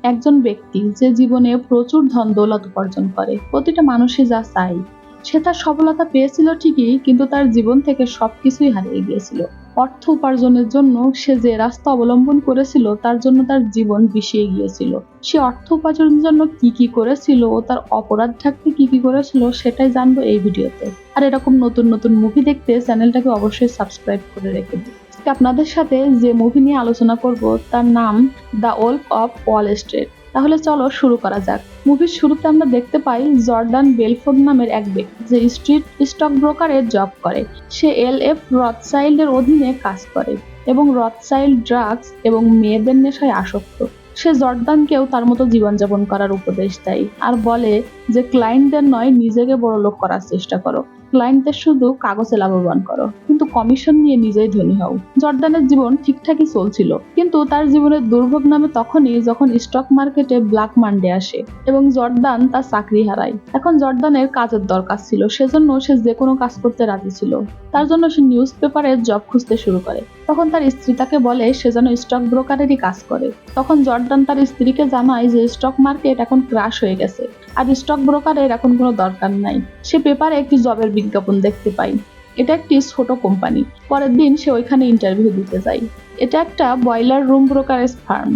একজন ব্যক্তি যে জীবনে প্রচুর ধন দৌলত উপার্জন করে, প্রতিটা মানুষই যা চায়। সে তার সফলতা পেয়েছিল ঠিকই, কিন্তু তার জীবন থেকে সবকিছুই হারিয়ে গিয়েছিল। অর্থ উপার্জনের জন্য সে যে রাস্তা অবলম্বন করেছিল তার জন্য তার জীবন বিষিয়ে গিয়েছিল। সে অর্থ উপার্জনের জন্য কি কি করেছিল ও তার অপরাধ ঢাকতে কি কি করেছিল সেটাই জানবো এই ভিডিওতে। আর এরকম নতুন নতুন মুভি দেখতে চ্যানেলটাকে অবশ্যই সাবস্ক্রাইব করে রেখে দিন। আজকে আপনাদের সাথে যে মুভি নিয়ে আলোচনা করব তার নাম the wolf of Wall Street. তাহলে চলো শুরু করা যাক। মুভির শুরুতে আমরা দেখতে পাই জর্ডান বেলফোর্ড নামের এক ব্যক্তি যে স্ট্রিট স্টক ব্রোকারের জব করে। সে এলএফ রথচাইল্ডের অধীনে কাজ করে এবং রথচাইল্ড ড্রাগস এবং মেয়েদের নেশায় আসক্ত। সে জর্ডানকেও তার মতো জীবনযাপন করার উপদেশ দেয় আর বলে যে ক্লায়েন্টদের নয়, নিজেকে বড়লোক করার চেষ্টা করো। ক্লায়েন্টদের শুধু কাগজে লাভবান করো, কিন্তু কমিশন নিয়ে নিজেই ধনী হও। জর্ডানের জীবন ঠিকঠাকই চলছিল, কিন্তু তার জীবনের দুর্ভোগ নামে তখনই যখন স্টক মার্কেটে ব্ল্যাক মানডে আসে এবং জর্ডান তার চাকরি হারায়। এখন জর্ডানের কাজের দরকার ছিল, সেজন্য সে যে কোনো কাজ করতে রাজি ছিল। তার জন্য সে নিউজ পেপারে জব খুঁজতে শুরু করে। তখন তার স্ত্রী তাকে বলে সে যেন স্টক ব্রোকারেরই কাজ করে। তখন জর্ডান তার স্ত্রীকে জানায় যে স্টক মার্কেট এখন ক্রাশ হয়ে গেছে আর স্টক ব্রোকারের এখন কোনো দরকার নাই। সে পেপারে একটি জবের বিজ্ঞাপন দেখতে পায়। এটা একটি ছোট কোম্পানি। পরের দিন সে ওইখানে ইন্টারভিউ দিতে যায়। এটা একটা boiler room brokerage firm.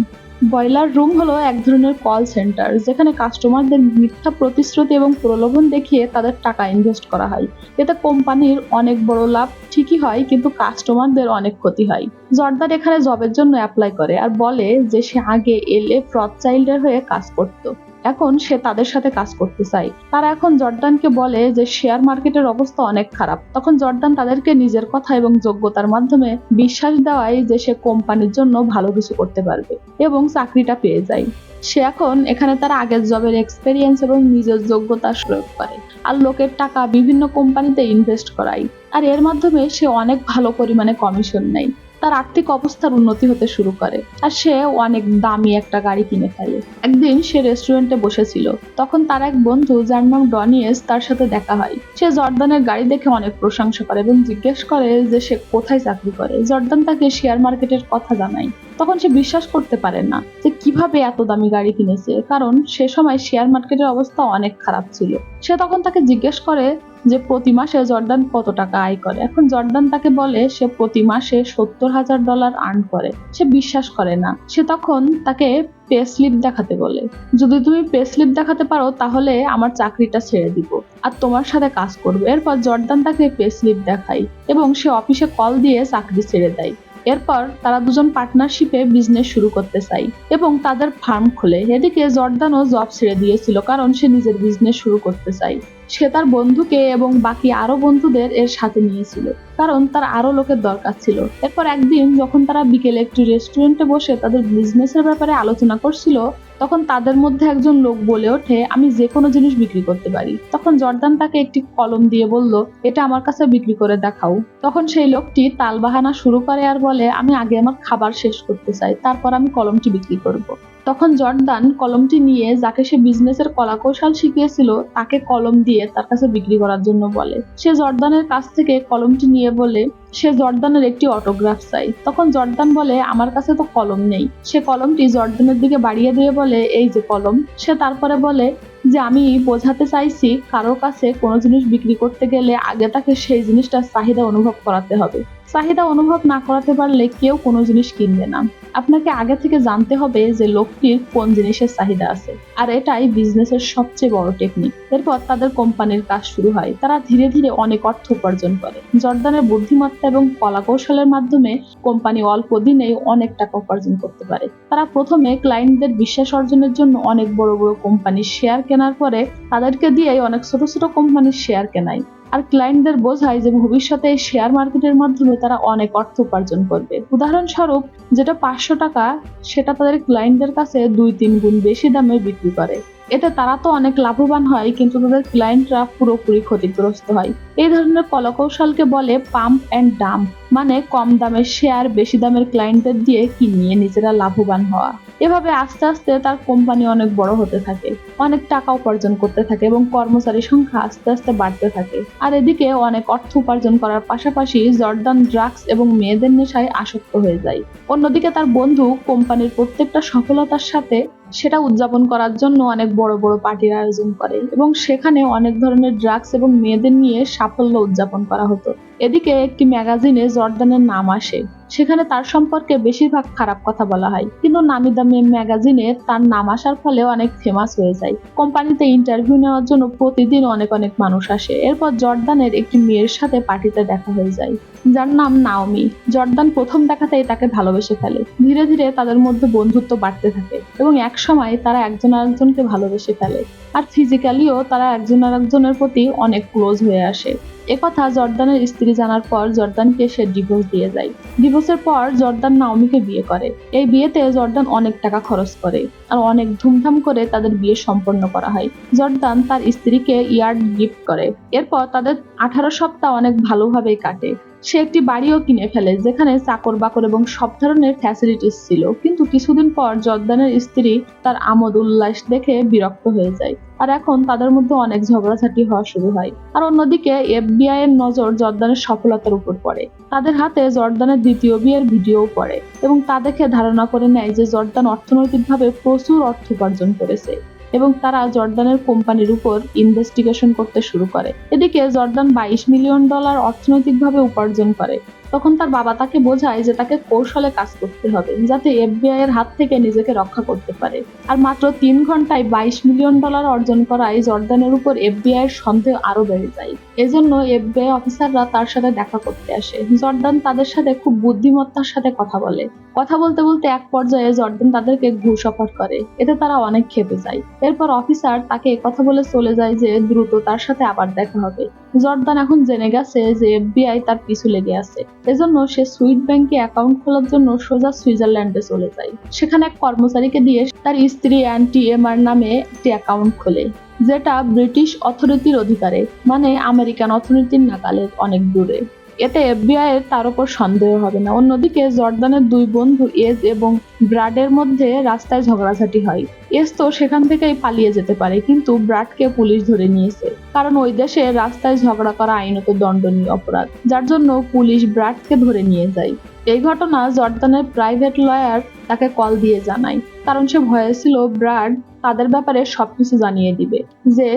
Boiler room হলো এক ধরনের কল সেন্টার যেখানে কাস্টমারদের মিথ্যা প্রতিশ্রুতি এবং প্রলোভন দেখিয়ে তাদের টাকা ইনভেস্ট করা হয়। এতে কোম্পানির অনেক বড় লাভ ঠিকই হয়, কিন্তু কাস্টমারদের অনেক ক্ষতি হয়। জর্দার এখানে জবের জন্য অ্যাপ্লাই করে আর বলে যে সে আগে এলএফ রথচাইল্ডের হয়ে কাজ করত, এখন সে তাদের সাথে কাজ করতে চায়। তারা এখন জর্ডানকে বলে যে শেয়ার মার্কেটের অবস্থা অনেক খারাপ। তখন জর্ডান তাদেরকে নিজের কথা এবং যোগ্যতার মাধ্যমে বিশ্বাস দেওয়ায় যে সে কোম্পানির জন্য ভালো কিছু করতে পারবে এবং চাকরিটা পেয়ে যায়। সে এখন এখানে তার আগের জবের এক্সপেরিয়েন্স এবং নিজের যোগ্যতা প্রয়োগ করে আর লোকের টাকা বিভিন্ন কোম্পানিতে ইনভেস্ট করায়। আর এর মাধ্যমে সে অনেক ভালো পরিমাণে কমিশন নেয়। তার আর্থিক অবস্থার উন্নতি হতে শুরু করে আর সে অনেক দামি একটা গাড়ি কিনে ফেলে। একদিন সে রেস্টুরেন্টে বসেছিল, তখন তার এক বন্ধু যার নাম ডনিয়েস তার সাথে দেখা হয়। সে জর্ডানের গাড়ি দেখে অনেক প্রশংসা করে এবং জিজ্ঞেস করে যে সে কোথায় চাকরি করে। জর্ডান তাকে শেয়ার মার্কেটের কথা জানায়। তখন সে বিশ্বাস করতে পারে না যে কিভাবে এত দামি গাড়ি কিনেছে, কারণ সে সময় শেয়ার মার্কেটের অবস্থা অনেক খারাপ ছিল। সে তখন তাকে জিজ্ঞেস করে যে প্রতি মাসে জর্ডান কত টাকা আয় করে। এখন জর্ডান তাকে বলে সে প্রতি মাসে $70,000 আর্ন করে। সে বিশ্বাস করে না। সে তখন তাকে পে স্লিপ দেখাতে বলে। যদি তুমি পে স্লিপ দেখাতে পারো তাহলে আমার চাকরিটা ছেড়ে দিব আর তোমার সাথে কাজ করবো। এরপর জর্ডান তাকে পে স্লিপ দেখায় এবং সে অফিসে কল দিয়ে চাকরি ছেড়ে দেয়। এরপর তারা দুজন পার্টনারশিপে বিজনেস শুরু করতে চায় এবং তাদের ফার্ম খোলে। এদিকে জর্ডানও জব ছেড়ে দিয়েছিল, কারণ সে নিজের বিজনেস শুরু করতে চায়। সে তার বন্ধুকে এবং বাকি আরো বন্ধুদের এর সাথে নিয়েছিল, কারণ তার আরো লোকের দরকার ছিল। এরপর একদিন যখন তারা বিকেলে একটি রেস্টুরেন্টে বসে তাদের বিজনেসের ব্যাপারে আলোচনা করছিল, তখন তাদের মধ্যে একজন লোক বলে ওঠে আমি যে কোনো জিনিস বিক্রি করতে পারি। তখন জর্ডান তাকে একটি কলম দিয়ে বলল এটা আমার কাছে বিক্রি করে দেখাও। তখন সেই লোকটি তালবাহানা শুরু করে আর বলে আমি আগে আমার খাবার শেষ করতে চাই, তারপর আমি কলমটি বিক্রি করব। তখন জর্ডান কলমটি নিয়ে যাকে সে বিজনেসের কলাকৌশল শিখিয়েছিল তাকে কলম দিয়ে তার কাছে বিক্রি করার জন্য বলে। সে জর্ডানের কাছ থেকে কলমটি নিয়ে বলে সে জর্ডানের একটি অটোগ্রাফ চাই। তখন জর্ডান বলে আমার কাছে তো কলম নেই। সে কলমটি জর্ডানের দিকে বাড়িয়ে দিয়ে বলে এই যে কলম। সে তারপরে বলে যে আমি বোঝাতে চাইছি কারোর কাছে কোনো জিনিস বিক্রি করতে গেলে আগে তাকে সেই জিনিসটার চাহিদা অনুভব করাতে হবে। চাহিদা অনুভব না করাতে পারলে কেউ কোনো জিনিস কিনবে না। আপনাকে আগে থেকে জানতে হবে যে লোকটির কোন জিনিসের চাহিদা আছে, আর এটাই বিজনেসের সবচেয়ে বড় টেকনিক। এরপর তাদের কোম্পানির কাজ শুরু হয়। তারা ধীরে ধীরে অনেক অর্থ উপার্জন করে। জর্ডানের বুদ্ধিমত্তা এবং কলাকৌশলের মাধ্যমে কোম্পানি অল্প দিনেই অনেক টাকা উপার্জন করতে পারে। তারা প্রথমে ক্লায়েন্টদের বিশ্বাস অর্জনের জন্য অনেক বড় বড় কোম্পানির শেয়ার কেনার পরে তাদেরকে দিয়েই অনেক ছোট ছোট কোম্পানির শেয়ার কেনায় আর ক্লায়েন্টদের বোঝায় যে ভবিষ্যতে এই শেয়ার মার্কেটের মাধ্যমে তারা অনেক অর্থ উপার্জন করবে। উদাহরণস্বরূপ যেটা 500 টাকা সেটা তাদের ক্লায়েন্টদের কাছে 2-3 গুণ বেশি দামে বিক্রি করে। এতে তারা তো অনেক লাভবান হয়, কিন্তু তাদের ক্লায়েন্টরা পুরোপুরি ক্ষতিগ্রস্ত হয়। এই ধরনের কলাকৌশলকে বলে পাম্প এন্ড ডাম্প, মানে কম দামের শেয়ার বেশি দামের ক্লায়েন্টদের দিয়ে কিনিয়ে নিজেরা লাভবান হওয়া। এভাবে আস্তে আস্তে তার কোম্পানি অনেক বড় হতে থাকে, অনেক টাকা উপার্জন করতে থাকে এবং কর্মচারীর সংখ্যা আস্তে আস্তে বাড়তে থাকে। আর এদিকে অনেক অর্থ উপার্জন করার পাশাপাশি জর্ডান ড্রাগস এবং মেয়েদের নেশায় আসক্ত হয়ে যায়। অন্যদিকে তার বন্ধু কোম্পানির প্রত্যেকটা সফলতার সাথে সেটা উদযাপন করার জন্য অনেক বড় বড় পার্টির আয়োজন করে এবং সেখানে অনেক ধরনের ড্রাগস এবং মেয়েদের নিয়ে সাফল্য উদযাপন করা হতো। এদিকে একটি ম্যাগাজিনে জর্দানের নাম আসে। সেখানে তার সম্পর্কে বেশিরভাগ খারাপ কথা বলা হয়, কিন্তু নামি দামি ম্যাগাজিনে তার নাম আসার ফলে অনেক ফেমাস হয়ে যায়। কোম্পানিতে ইন্টারভিউ নেওয়ার জন্য প্রতিদিন অনেক অনেক মানুষ আসে। এরপর জর্দানের একটি মেয়ের সাথে পার্টিতে দেখা হয়ে যায়, যার নাম নাওমি। জর্দান প্রথম দেখাতেই তাকে ভালোবেসে ফেলে। ধীরে ধীরে তাদের মধ্যে বন্ধুত্ব বাড়তে থাকে এবং এক সময় তারা একজন আরেকজনকে ভালোবেসে ফেলে, আর ফিজিক্যালিও তারা একজন আরেকজনের প্রতি অনেক ক্লোজ হয়ে আসে। একথা জর্দানের স্ত্রী জানার পর জর্দানকে সে ডিভোর্স দিয়ে যায়। ডিভোর্সের পর জর্দান নাওমিকে বিয়ে করে। এই বিয়েতে জর্দান অনেক টাকা খরচ করে আর অনেক ধুমধাম করে তাদের বিয়ে সম্পন্ন করা হয়। জর্দান তার স্ত্রীকে ইয়ার্ড গিফট করে। এরপর তাদের 18 সপ্তাহ অনেক ভালোভাবেই কাটে। সে একটি বাড়িও কিনে ফেলে যেখানে চাকর বাকর এবং সব ধরনের ফ্যাসিলিটিস ছিল। কিন্তু কিছুদিন পর জর্দানের স্ত্রী তার আমোদ উল্লাস দেখে বিরক্ত হয়ে যায়, আর এখন তাদের মধ্যে অনেক ঝগড়াঝাটি হওয়া শুরু হয়। আর অন্যদিকে এফবিআই এর নজর জর্দানের সফলতার উপর পড়ে। তাদের হাতে জর্দানের দ্বিতীয় বিয়ের ভিডিও পড়ে এবং তা দেখে ধারণা করে নেয় যে জর্দান অর্থনৈতিকভাবে প্রচুর অর্থ উপার্জন করেছে এবং তারা জর্দানের কোম্পানির উপর ইনভেস্টিগেশন করতে শুরু করে। এদিকে জর্দান $22 মিলিয়ন অর্থনৈতিকভাবে উপার্জন করে। তখন তার বাবা তাকে বোঝায় যে তাকে কৌশলে কাজ করতে হবে যাতে এফবিআই এর হাত থেকে নিজেকে রক্ষা করতে পারে। আর মাত্র 3 ঘন্টায় $22 মিলিয়ন অর্জন করায় জর্দানের উপর এফবিআই এর সন্দেহ আরো বেড়ে যায়। এজন্য এফবিআই অফিসাররা তার সাথে দেখা করতে আসে। জর্দান তাদের সাথে খুব বুদ্ধিমত্তার সাথে কথা বলে। কথা বলতে বলতে এক পর্যায়ে জর্দান তাদেরকে ঘুষ অফার করে। এতে তারা অনেক ক্ষেপে যায়। এরপর অফিসার তাকে কথা বলে চলে যায় যে দ্রুত তার সাথে আবার দেখা হবে। জর্দান এখন জেনে গেছে যে এফবিআই তার পিছু লেগে আছে। এজন্য সে সুইস ব্যাংকে অ্যাকাউন্ট খোলার জন্য সোজা সুইজারল্যান্ডে চলে যায়। সেখানে এক কর্মচারীকে দিয়ে তার স্ত্রী অ্যান্টি এমার নামে একটি অ্যাকাউন্ট খোলে, যেটা ব্রিটিশ অথরিটির অধিকারে, মানে আমেরিকান অর্থনীতির নাগালের অনেক দূরে। এতে এফবিআই এর তার উপর সন্দেহ হবে না। অন্যদিকে জর্দানের দুই বন্ধু এজ এবং ব্রাডের মধ্যে রাস্তায় ঝগড়াঝাটি হয়। এজ তো সেখান থেকেই পালিয়ে যেতে পারে, কিন্তু ব্রাডকে পুলিশ ধরে নিয়েছে, কারণ ওই দেশে রাস্তায় ঝগড়া করা আইনত দণ্ডনীয় অপরাধ, যার জন্য পুলিশ ব্রাডকে ধরে নিয়ে যায়। এই ঘটনা জর্দানের প্রাইভেট লয়ার তাকে কল দিয়ে জানায়, কারণ সে ভয়ে ছিল ব্রাড তাদের ব্যাপারে সবকিছু জানিয়ে দিবে, যে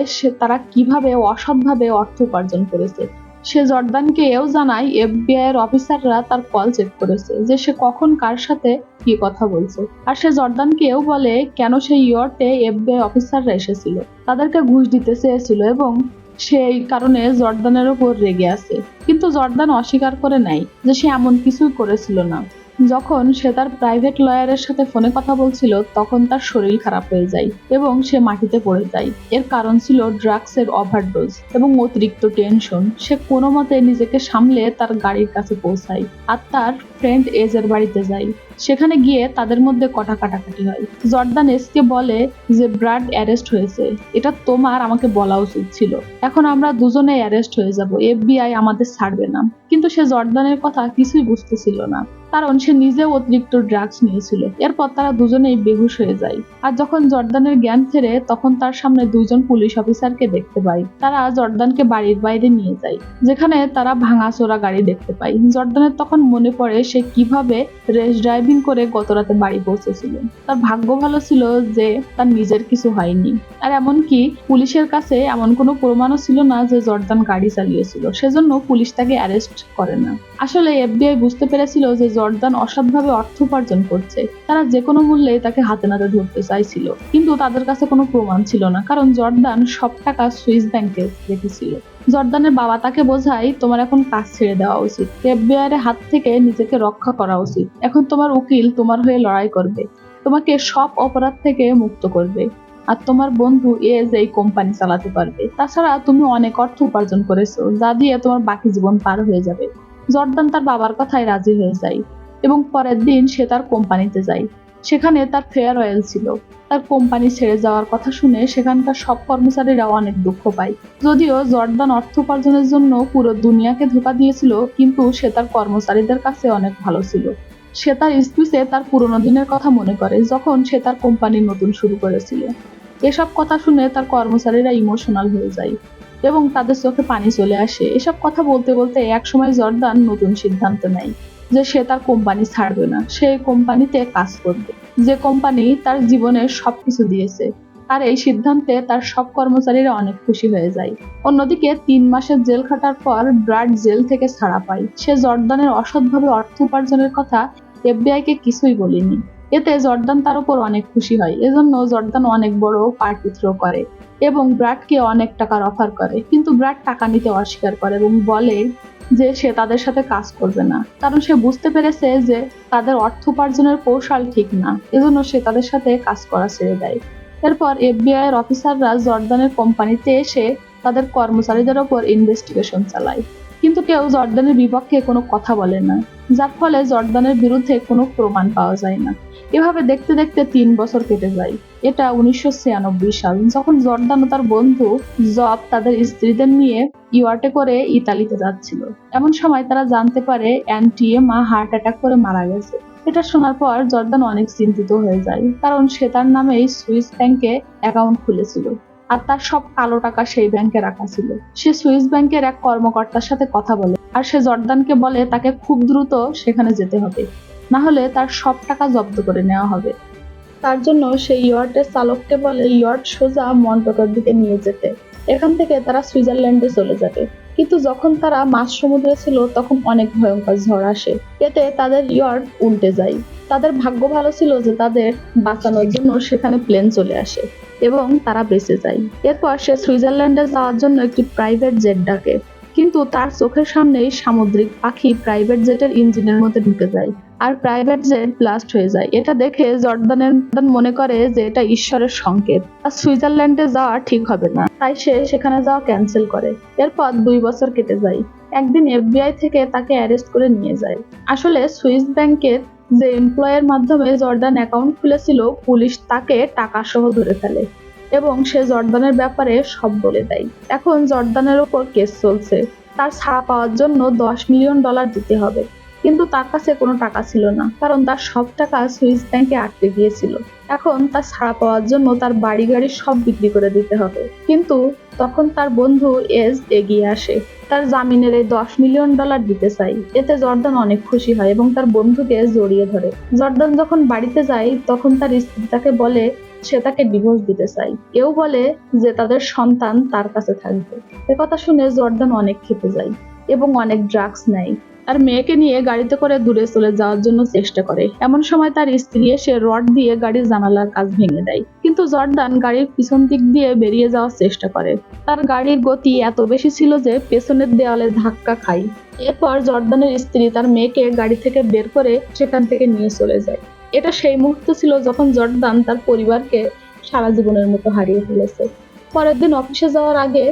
তারা কিভাবে অসৎভাবে অর্থ উপার্জন করেছে। সে জর্দানকে এও জানায় এফবিআই এর অফিসাররা তার কল চেক করেছে, যে সে কখন কার সাথে কি কথা বলছে। আর সে জর্দানকে এও বলে কেন সেই ইয়র্টে এফবিআই অফিসাররা এসেছিল, তাদেরকে ঘুষ দিতে চেয়েছিল এবং সেই কারণে জর্দানের উপর রেগে আছে। কিন্তু জর্দান অস্বীকার করে নেয় যে সে এমন কিছুই করেছিল না। যখন সে তার প্রাইভেট লয়ারের সাথে ফোনে কথা বলছিল তখন তার শরীর খারাপ হয়ে যায় এবং সে মাটিতে পড়ে যায়। এর কারণ ছিল ড্রাগসের ওভারডোজ এবং অতিরিক্ত টেনশন। সে কোনো মতে নিজেকে সামলে তার গাড়ির কাছে পৌঁছায় আর তার ফ্রেন্ড এজের বাড়িতে যায়। সেখানে গিয়ে তাদের মধ্যে কাটাকাটি হয়। জর্দান এসকে বলে যে ব্রাড অ্যারেস্ট হয়েছে, এটা তোমার আমাকে বলা উচিত ছিল। এখন আমরা দুজনে অ্যারেস্ট হয়ে যাব, এফবিআই আমাদের ছাড়বে না। কিন্তু সে জর্দানের কথা কিছুই বুঝতেছিল না, কারণ সে নিজেও অতিরিক্ত ড্রাগস নিয়েছিল। এরপর তারা দুজনেই বেহুশ হয়ে যায়। আর যখন জর্দানের জ্ঞান ফেরে তখন তার সামনে দুইজন পুলিশ অফিসারকে দেখতে পায়। তারা জর্দানকে বাড়ির বাইরে নিয়ে যায়, যেখানে তারা ভাঙাচোরা গাড়ি দেখতে পায়। জর্দানের তখন মনে পড়ে সে কিভাবে রেস ড্রাইভিং করে গতরাতে বাড়ি পৌঁছেছিল। তার ভাগ্য ভালো ছিল যে তার নিজের কিছু হয়নি, আর এমনকি পুলিশের কাছে এমন কোনো প্রমাণও ছিল না যে জর্দান গাড়ি চালিয়েছিল। সেজন্য পুলিশ তাকে অ্যারেস্ট করে না। আসলে এফবিআই বুঝতে পেরেছিল যে জর্দান অসৎভাবে অর্থ উপার্জন করছে। তারা যে কোনো মূল্যে তাকে হাতে নাতে ধরতে চাইছিল, কিন্তু তাদের কাছে কোনো প্রমাণ ছিল না, কারণ জর্দান সব টাকা সুইস ব্যাংকে রেখেছিল। জর্দানের বাবা তাকে বোঝায় তোমার এখন কাজ ছেড়ে দেওয়া উচিত, এফবিআই এর হাত থেকে নিজেকে রক্ষা করা উচিত। এখন তোমার উকিল তোমার হয়ে লড়াই করবে, তোমাকে সব অপরাধ থেকে মুক্ত করবে, আর তোমার বন্ধু এজ এই কোম্পানি চালাতে পারবে। তাছাড়া তুমি অনেক অর্থ উপার্জন করেছো, যা দিয়ে তোমার বাকি জীবন পার হয়ে যাবে। জর্দান তার বাবার কথায় রাজি হয়ে যায় এবং পরের দিন সে তার কোম্পানিতে যায়। সেখানে তার ফেয়ারওয়েল ছিল। তার কোম্পানি ছেড়ে যাওয়ার কথা শুনে সেখানকার সব কর্মচারীরা অনেক দুঃখ পায়। যদিও জর্দান অর্থ উপার্জনের জন্য পুরো দুনিয়াকে ধোঁকা দিয়েছিল, কিন্তু সে তার কর্মচারীদের কাছে অনেক ভালো ছিল। সে তার স্পিচে তার পুরোনো দিনের কথা মনে করে, যখন সে তার কোম্পানি নতুন শুরু করেছিল। এসব কথা শুনে তার কর্মচারীরা ইমোশনাল হয়ে যায় এবং তাদের চোখে পানি চলে আসে। এসব কথা বলতে বলতে এক সময় জর্দান নতুন সিদ্ধান্ত নেয়। যে সে তার কোম্পানি ছাড়বে না, সে কোম্পানিতে কাজ করবে, যে কোম্পানি তার জীবনে সবকিছু দিয়েছে। আর এই সিদ্ধান্তে তার সব কর্মচারীরা অনেক খুশি হয়ে যায়। অন্যদিকে 3 মাসের জেল খাটার পর ব্রাড জেল থেকে ছাড়া পায়। সে জর্দানের অসৎভাবে অর্থ উপার্জনের কথা এফবিআই কে কিছুই বলেনি। এতে জর্দান তার উপর অনেক খুশি হয়। এজন্য জর্দান অনেক বড় পার্টি থ্রো করে এবং ব্রাডকে অনেক টাকার অফার করে, কিন্তু ব্রাড টাকা নিতে অস্বীকার করে এবং বলে যে সে তাদের সাথে কাজ করবে না, কারণ সে বুঝতে পেরেছে যে তাদের অর্থ উপার্জনের কৌশল ঠিক না। এজন্য সে তাদের সাথে কাজ করা ছেড়ে দেয়। এরপর এফবিআই এর অফিসাররা জর্দানের কোম্পানিতে এসে তাদের কর্মচারীদের ওপর ইনভেস্টিগেশন চালায়, কিন্তু কেউ জর্দানের বিপক্ষে কোনো কথা বলে না, যার ফলে জর্দানের বিরুদ্ধে কোনো প্রমাণ পাওয়া যায় না। এভাবে দেখতে দেখতে 3 বছর কেটে যায়। এটা 1996 সাল, যখন জর্দান ও তার বন্ধু জব তাদের স্ত্রীদের নিয়ে ইয়টে করে ইতালিতে যাচ্ছিল। এমন সময় তারা জানতে পারে অ্যান্টিয়ে মা হার্ট অ্যাটাক করে মারা গেছে। এটা শোনার পর জর্দান অনেক চিন্তিত হয়ে যায়, কারণ সে তার নামেই সুইস ব্যাংকে অ্যাকাউন্ট খুলেছিল আর তার সব কালো টাকা সেই ব্যাংকে রাখা ছিল। সে সুইস ব্যাংকের এক কর্মকর্তার সাথে কথা বলে আর সে জর্দানকে বলে তাকে খুব দ্রুত সেখানে যেতে হবে, না হলে তার সব টাকা জব্দ করে নেওয়া হবে। তার জন্য সেই ইয়টের চালককে বলে ইয়ট সোজা মন্টকোর দিকে নিয়ে যেতে। এখান থেকে তারা সুইজারল্যান্ডে চলে যাবে। কিন্তু যখন তারা মাঝ সমুদ্রে ছিল তখন অনেক ভয়ঙ্কর ঝড় আসে। এতে তাদের ইয়ট উল্টে যায়। তাদের ভাগ্য ভালো ছিল যে তাদের বাঁচানোর জন্য সেখানে প্লেন চলে আসে এবং তারা বেঁচে যায়। এরপর সে সুইজারল্যান্ডে যাওয়ার জন্য একটি প্রাইভেট জেট ডাকে, কিন্তু তার চোখের সামনেই সামুদ্রিক পাখি প্রাইভেট জেটের ইঞ্জিনের মধ্যে ঢুকে যায় আর প্রাইভেট জেট ব্লাস্ট হয়ে যায়। এটা দেখে জর্দানের মনে করে যে এটা ঈশ্বরের সংকেত, আর সুইজারল্যান্ডে যাওয়া ঠিক হবে না, তাই সে সেখানে যাওয়া ক্যান্সেল করে। এরপর 2 বছর কেটে যায়। একদিন এফবিআই থেকে তাকে অ্যারেস্ট করে নিয়ে যায়। আসলে সুইস ব্যাংকের যে এমপ্লয়ের মাধ্যমে জর্দান অ্যাকাউন্ট খুলেছিল, পুলিশ তাকে টাকা সহ ধরে ফেলে এবং সে জর্দানের ব্যাপারে সব বলে দেয়। এখন জর্দানের উপর কেস চলছে। তার ছাড়া পাওয়ার জন্য $10 মিলিয়ন দিতে হবে, কিন্তু তার কাছে কোনো টাকা ছিল না, কারণ তার সব টাকা সুইস ব্যাংকে আটকে গিয়েছিল। এখন তার ছাড়া পাওয়ার জন্য তার বাড়ি গাড়ি সব বিক্রি করে দিতে হবে। কিন্তু তখন তার বন্ধু এজ এগিয়ে আসে, তার জামিনের এই $10 মিলিয়ন দিতে চাই। এতে জর্দান অনেক খুশি হয় এবং তার বন্ধুকে জড়িয়ে ধরে। জর্দান যখন বাড়িতে যায় তখন তার স্ত্রী তাকে বলে সে তাকে ডিভোর্স দিতে চায়। কেউ বলে যে তাদের সন্তান তার কাছে থাকবে। একথা শুনে জর্দান অনেক খেপে যায় এবং অনেক ড্রাগস নেয় আর মেয়েকে নিয়ে গাড়িতে করে দূরে চলে যাওয়ার জন্য চেষ্টা করে। এমন সময় তার স্ত্রী এসে রড দিয়ে গাড়ির জানালার কাঁচ ভেঙে দেয়, কিন্তু জর্দান গাড়ির পিছন দিক দিয়ে বেরিয়ে যাওয়ার চেষ্টা করে। তার গাড়ির গতি এত বেশি ছিল যে পেছনের দেওয়ালে ধাক্কা খায়। এরপর জর্দানের স্ত্রী তার মেয়েকে গাড়ি থেকে বের করে সেখান থেকে নিয়ে চলে যায়। এটা সেই মুহূর্ত ছিল যখন জর্দান তার পরিবারকে সারা জীবনের মতো হারিয়ে ফেলেছে। পরের দিন অফিসে যাওয়ার আগে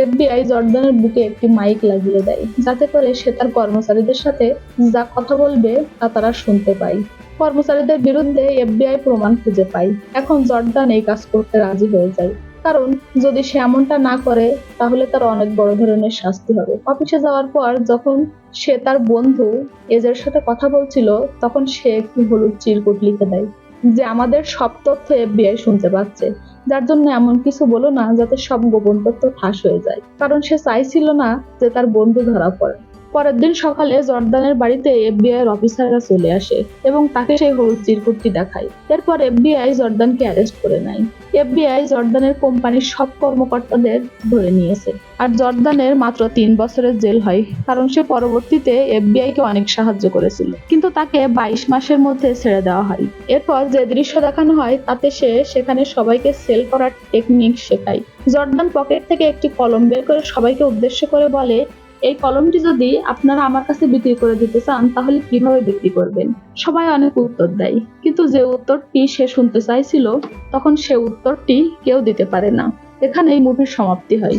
এফবিআই জর্দানের বুকে একটি মাইক লাগিয়ে দেয়, যাতে করে সে তার কর্মচারীদের সাথে যা কথা বলবে তা তারা শুনতে পায়। কর্মচারীদের বিরুদ্ধে এফবিআই প্রমাণ খুঁজে পায়। এখন জর্দান এই কাজ করতে রাজি হয়ে যায়, কারণ যদি সে এমনটা না করে তাহলে তার অনেক বড় ধরনের শাস্তি হবে। অফিসে যাওয়ার পর যখন সে তার বন্ধু এজের সাথে কথা বলছিল, তখন সে একটি হলুদ চিরকুট লিখে দেয় যে আমাদের সব তথ্য এফবিআই শুনতে পাচ্ছে, যার জন্য এমন কিছু বলো না যাতে সব গোপন তথ্য ফাঁস হয়ে যায়, কারণ সে চাইছিল না যে তার বন্ধু ধরা পড়ে। পরের দিন সকালে জর্দানের বাড়িতে এফবিআই এর অফিসাররা চলে আসে এবং তাকে সেই হলুদ চিরকুটটি দেখায়। এরপর এফবিআই জর্দানকে অ্যারেস্ট করে নেয়। এফবিআই জর্দানের কোম্পানির সব কর্মকর্তাদের ধরে নিয়েছে আর জর্দানের মাত্র 3 বছরের জেল হয়, কারণ সে পরবর্তীতে এফবিআই কে অনেক সাহায্য করেছিল। কিন্তু তাকে 22 মাসের মধ্যে ছেড়ে দেওয়া হয়। এরপর যে দৃশ্য দেখানো হয় তাতে সে সেখানে সবাইকে সেল করার টেকনিক শেখায়। জর্দান পকেট থেকে একটি কলম বের করে সবাইকে উদ্দেশ্য করে বলে, এই কলমটি যদি আপনারা আমার কাছে বিক্রি করে দিতে চান তাহলে কিভাবে বিক্রি করবেন? সবাই অনেক উত্তর দেয়, কিন্তু যে উত্তরটি সে শুনতে চাইছিল তখন সে উত্তরটি কেউ দিতে পারে না। এখানেই মুভির সমাপ্তি হয়।